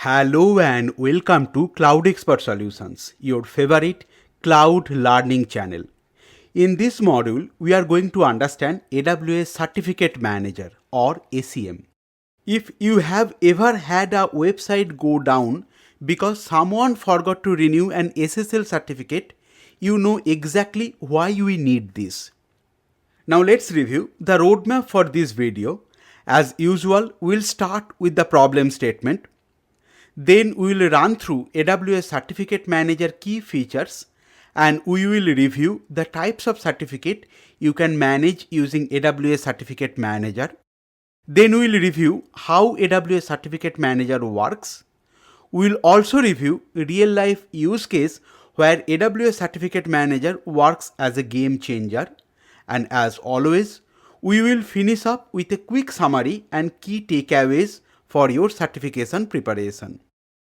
Hello and welcome to Cloud Expert Solutions, your favorite cloud learning channel. In this module, we are going to understand AWS Certificate Manager or ACM. If you have ever had a website go down because someone forgot to renew an SSL certificate, you know exactly why we need this. Now let's review the roadmap for this video. As usual, we'll start with the problem statement. Then we will run through AWS Certificate Manager key features and we will review the types of certificate you can manage using AWS Certificate Manager. Then we will review how AWS Certificate Manager works. We will also review a real-life use case where AWS Certificate Manager works as a game changer. And as always, we will finish up with a quick summary and key takeaways for your certification preparation.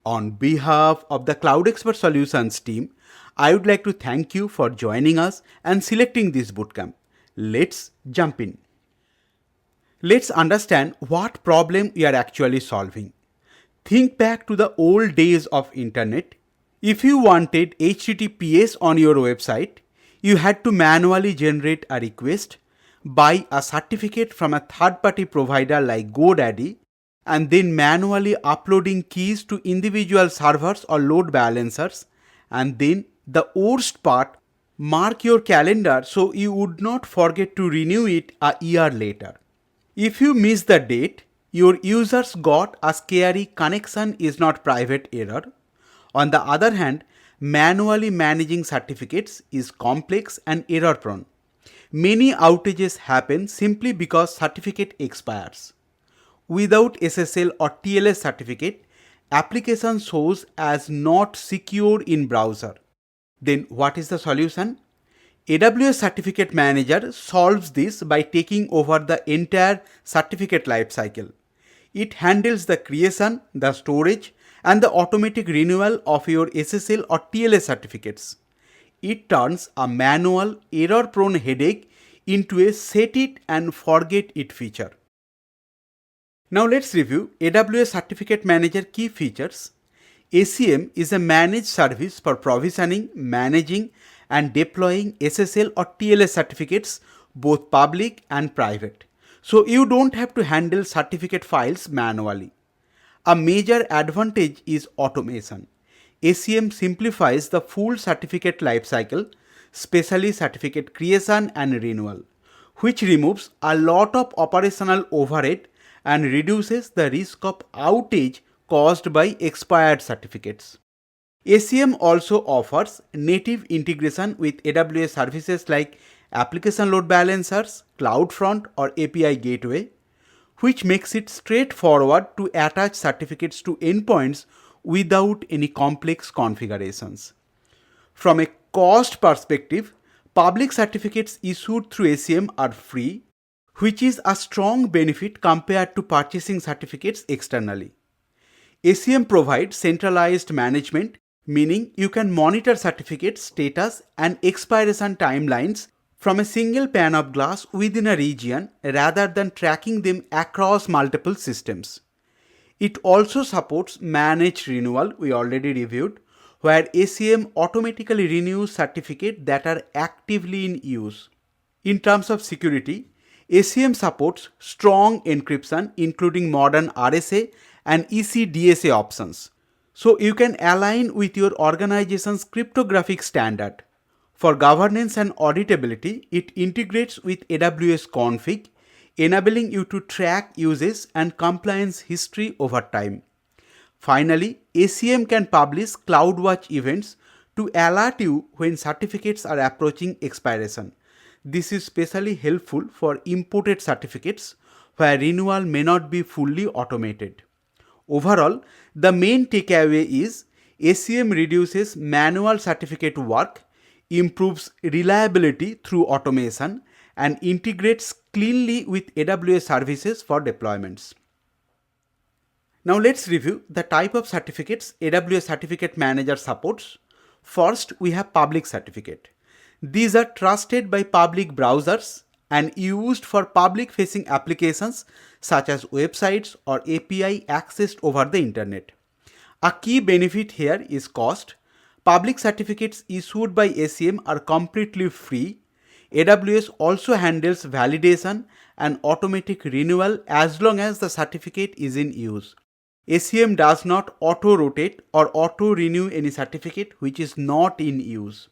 On behalf of the Cloud Expert Solutions team, I would like to thank you for joining us and selecting this bootcamp. Let's jump in. Let's understand what problem we are actually solving. Think back to the old days of internet. If you wanted HTTPS on your website, you had to manually generate a request, buy a certificate from a third-party provider like GoDaddy, and then manually uploading keys to individual servers or load balancers, and then the worst part, mark your calendar so you would not forget to renew it a year later. If you miss the date, your users got a scary connection is not private error. On the other hand, manually managing certificates is complex and error prone. Many outages happen simply because certificate expires. Without SSL or TLS certificate, application shows as not secure in browser. Then what is the solution? AWS Certificate Manager solves this by taking over the entire certificate lifecycle. It handles the creation, the storage, and the automatic renewal of your SSL or TLS certificates. It turns a manual, error-prone headache into a set it and forget it feature. Now let's review AWS Certificate Manager key features. ACM is a managed service for provisioning, managing, and deploying SSL or TLS certificates, both public and private. So you don't have to handle certificate files manually. A major advantage is automation. ACM simplifies the full certificate lifecycle, especially certificate creation and renewal, which removes a lot of operational overhead and reduces the risk of outage caused by expired certificates. ACM also offers native integration with AWS services like application load balancers, CloudFront, or API Gateway, which makes it straightforward to attach certificates to endpoints without any complex configurations. From a cost perspective, public certificates issued through ACM are free, which is a strong benefit compared to purchasing certificates externally. ACM provides centralized management, meaning you can monitor certificate status and expiration timelines from a single pane of glass within a region rather than tracking them across multiple systems. It also supports managed renewal, we already reviewed, where ACM automatically renews certificates that are actively in use. In terms of security, ACM supports strong encryption including modern RSA and ECDSA options. So you can align with your organization's cryptographic standard. For governance and auditability, it integrates with AWS Config, enabling you to track usage and compliance history over time. Finally, ACM can publish CloudWatch events to alert you when certificates are approaching expiration. This is especially helpful for imported certificates where renewal may not be fully automated. Overall, the main takeaway is ACM reduces manual certificate work, improves reliability through automation, and integrates cleanly with AWS services for deployments. Now let's review the type of certificates AWS Certificate Manager supports. First, we have public certificate. These are trusted by public browsers and used for public-facing applications such as websites or API accessed over the internet. A key benefit here is cost. Public certificates issued by ACM are completely free. AWS also handles validation and automatic renewal as long as the certificate is in use. ACM does not auto-rotate or auto-renew any certificate which is not in use.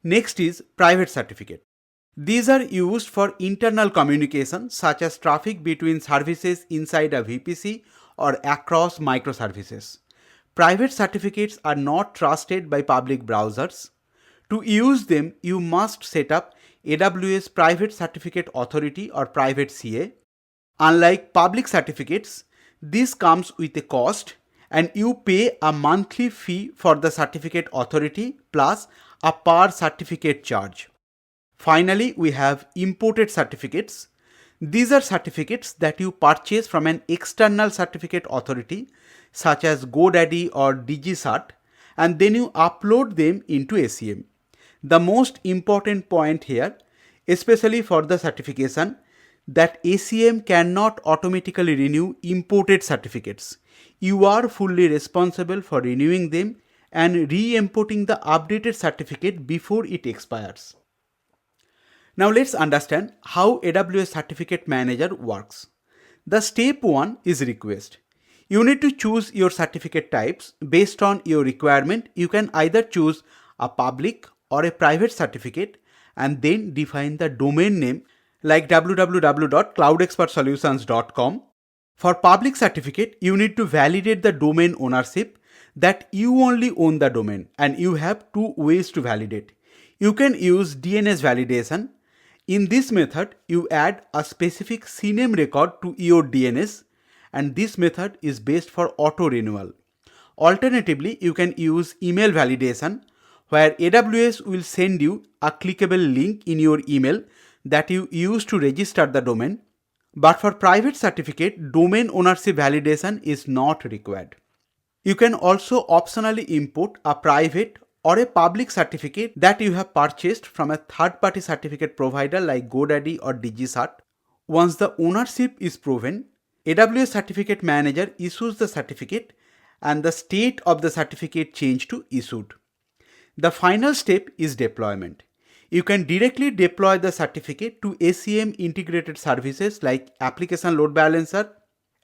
Next is private certificate. These are used for internal communication such as traffic between services inside a VPC or across microservices. Private certificates are not trusted by public browsers. To use them, you must set up AWS Private Certificate Authority or private CA. Unlike public certificates, this comes with a cost and you pay a monthly fee for the certificate authority plus a per certificate charge. Finally, we have imported certificates. These are certificates that you purchase from an external certificate authority such as GoDaddy or DigiCert, and then you upload them into ACM. The most important point here, especially for the certification, that ACM cannot automatically renew imported certificates. You are fully responsible for renewing them and re-importing the updated certificate before it expires. Now let's understand how AWS Certificate Manager works. The step 1 is request. You need to choose your certificate types. Based on your requirement, you can either choose a public or a private certificate and then define the domain name like www.cloudexpertsolutions.com. For public certificate, you need to validate the domain ownership, that you only own the domain, and you have two ways to validate. You can use DNS validation. In this method, you add a specific CNAME record to your DNS, and this method is based for auto renewal. Alternatively, you can use email validation, where AWS will send you a clickable link in your email that you use to register the domain. But for private certificate, domain ownership validation is not required. You can also optionally import a private or a public certificate that you have purchased from a third-party certificate provider like GoDaddy or DigiCert. Once the ownership is proven, AWS Certificate Manager issues the certificate and the state of the certificate change to issued. The final step is deployment. You can directly deploy the certificate to ACM integrated services like Application Load Balancer,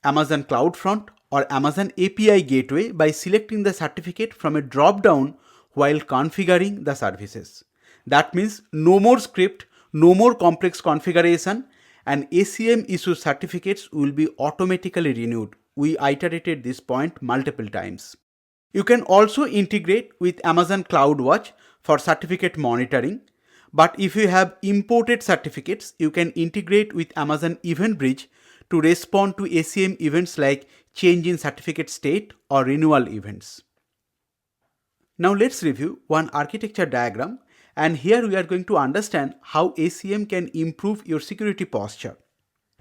Amazon CloudFront, or Amazon API Gateway by selecting the certificate from a drop-down while configuring the services. That means no more script, no more complex configuration, and ACM issued certificates will be automatically renewed. We iterated this point multiple times. You can also integrate with Amazon CloudWatch for certificate monitoring. But if you have imported certificates, you can integrate with Amazon EventBridge to respond to ACM events like change in certificate state or renewal events. Now let's review one architecture diagram, and here we are going to understand how ACM can improve your security posture.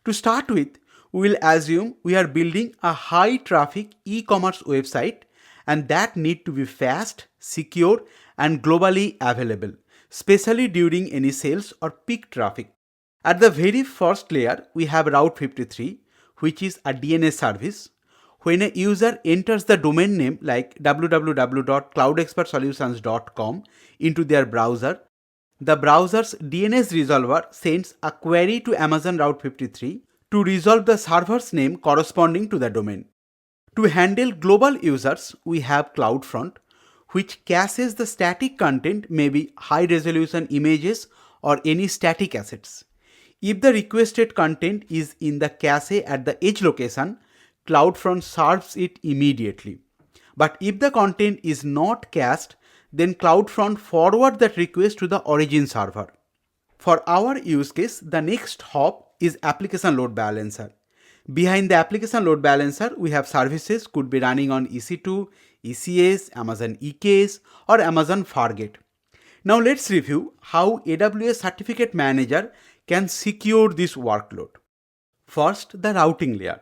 To start with, we will assume we are building a high traffic e-commerce website, and that need to be fast, secure, and globally available, especially during any sales or peak traffic. At the very first layer, we have Route 53, which is a DNS service. When a user enters the domain name like www.cloudexpertsolutions.com into their browser, the browser's DNS resolver sends a query to Amazon Route 53 to resolve the server's name corresponding to the domain. To handle global users, we have CloudFront, which caches the static content, maybe high-resolution images or any static assets. If the requested content is in the cache at the edge location, CloudFront serves it immediately. But if the content is not cached, then CloudFront forwards that request to the origin server. For our use case, the next hop is Application Load Balancer. Behind the Application Load Balancer, we have services could be running on EC2, ECS, Amazon EKS, or Amazon Fargate. Now let's review how AWS Certificate Manager can secure this workload. First, the routing layer.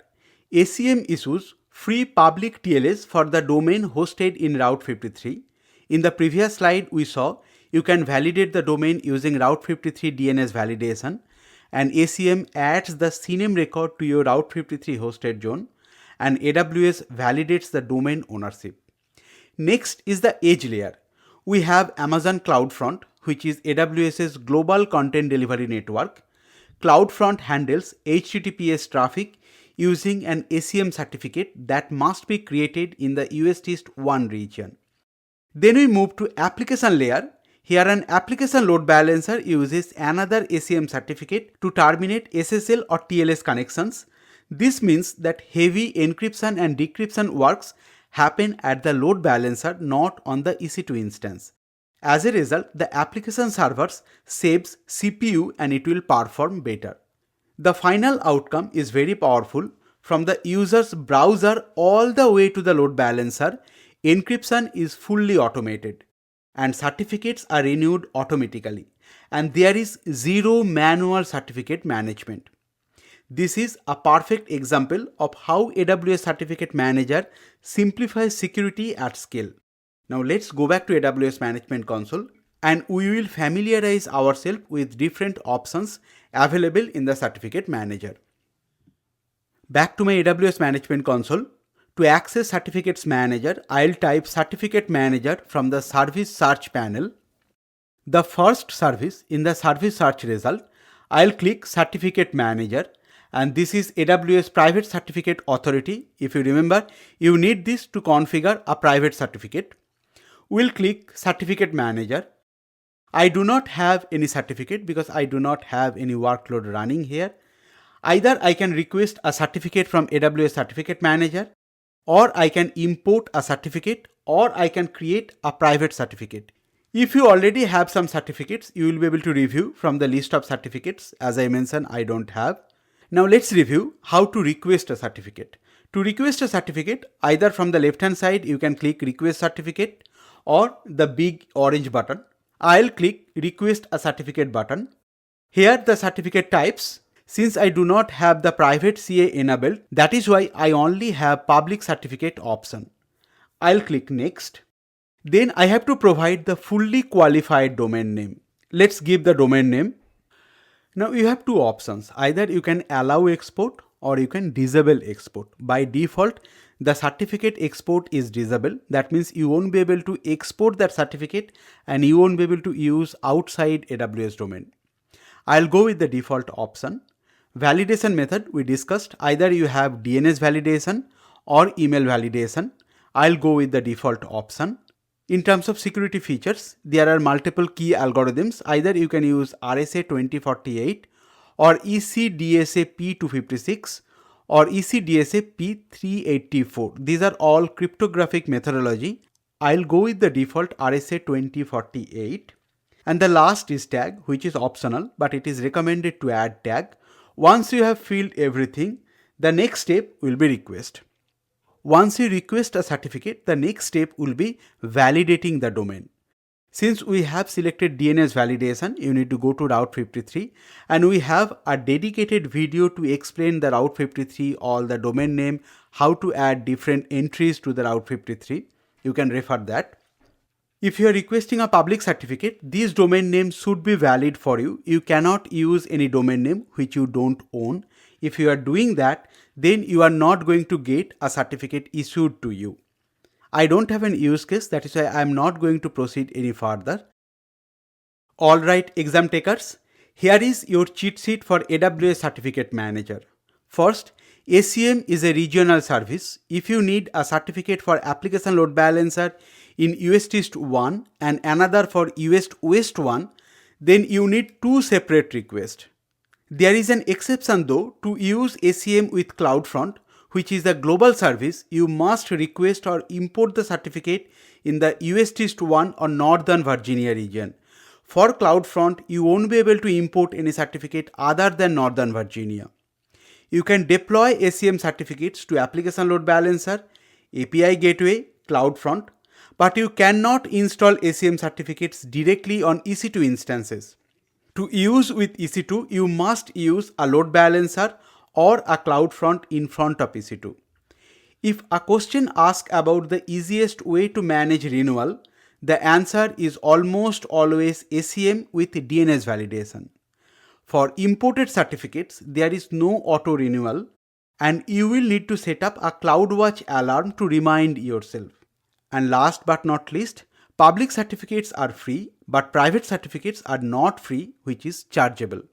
ACM issues free public TLS for the domain hosted in Route 53. In the previous slide, we saw you can validate the domain using Route 53 DNS validation, and ACM adds the CNAME record to your Route 53 hosted zone, and AWS validates the domain ownership. Next is the edge layer. We have Amazon CloudFront, which is AWS's global content delivery network. CloudFront handles HTTPS traffic using an ACM certificate that must be created in the US East 1 region. Then we move to application layer. Here an application load balancer uses another ACM certificate to terminate SSL or TLS connections. This means that heavy encryption and decryption works happen at the load balancer, not on the EC2 instance. As a result, the application servers saves CPU and it will perform better. The final outcome is very powerful. From the user's browser all the way to the load balancer, encryption is fully automated and certificates are renewed automatically, and there is zero manual certificate management. This is a perfect example of how AWS Certificate Manager simplifies security at scale. Now let's go back to AWS Management Console and we will familiarize ourselves with different options available in the Certificate Manager. Back to my AWS Management Console. To access Certificates Manager, I'll type Certificate Manager from the Service Search panel. The first service in the service search result, I'll click Certificate Manager, and this is AWS Private Certificate Authority. If you remember, you need this to configure a private certificate. We'll click Certificate Manager. I do not have any certificate because I do not have any workload running here. Either I can request a certificate from AWS Certificate Manager, or I can import a certificate, or I can create a private certificate. If you already have some certificates, you will be able to review from the list of certificates. As I mentioned, I don't have. Now let's review how to request a certificate. To request a certificate, either from the left hand side you can click Request Certificate or the big orange button. I'll click Request a Certificate button. Here the certificate types. Since I do not have the private CA enabled, that is why I only have public certificate option. I'll click Next. Then I have to provide the fully qualified domain name. Let's give the domain name. Now you have two options. Either you can allow export or you can disable export. By default, the certificate export is disabled. That means you won't be able to export that certificate and you won't be able to use outside AWS domain. I'll go with the default option. Validation method we discussed. Either you have DNS validation or email validation. I'll go with the default option. In terms of security features, there are multiple key algorithms. Either you can use RSA 2048 or ECDSA P256 or ECDSA P384. These are all cryptographic methodology. I'll go with the default RSA 2048. And the last is tag, which is optional, but it is recommended to add tag. Once you have filled everything, the next step will be request. Once you request a certificate, the next step will be validating the domain. Since we have selected DNS validation, you need to go to Route 53 and we have a dedicated video to explain the Route 53, all the domain name, how to add different entries to the Route 53. You can refer that. If you are requesting a public certificate, these domain names should be valid for you. You cannot use any domain name which you don't own. If you are doing that, then you are not going to get a certificate issued to you. I don't have an use case, that is why I am not going to proceed any further. Alright, exam takers, here is your cheat sheet for AWS Certificate Manager. First, ACM is a regional service. If you need a certificate for application load balancer in US East 1 and another for US West 1, then you need two separate requests. There is an exception though. To use ACM with CloudFront, which is a global service, you must request or import the certificate in the US East 1 or Northern Virginia region. For CloudFront, you won't be able to import any certificate other than Northern Virginia. You can deploy ACM certificates to application load balancer, API gateway, CloudFront, but you cannot install ACM certificates directly on EC2 instances. To use with EC2, you must use a load balancer or a CloudFront in front of EC2. If a question asks about the easiest way to manage renewal, the answer is almost always ACM with DNS validation. For imported certificates, there is no auto renewal and you will need to set up a CloudWatch alarm to remind yourself. And last but not least, public certificates are free, but private certificates are not free, which is chargeable.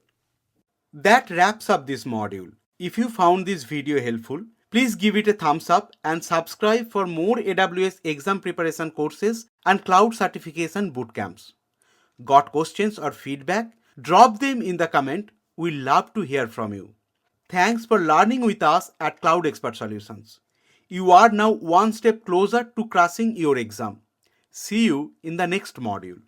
That wraps up this module. If you found this video helpful, please give it a thumbs up and subscribe for more AWS exam preparation courses and cloud certification bootcamps. Got questions or feedback? Drop them in the comment. We love to hear from you. Thanks for learning with us at Cloud Expert Solutions. You are now one step closer to crushing your exam. See you in the next module.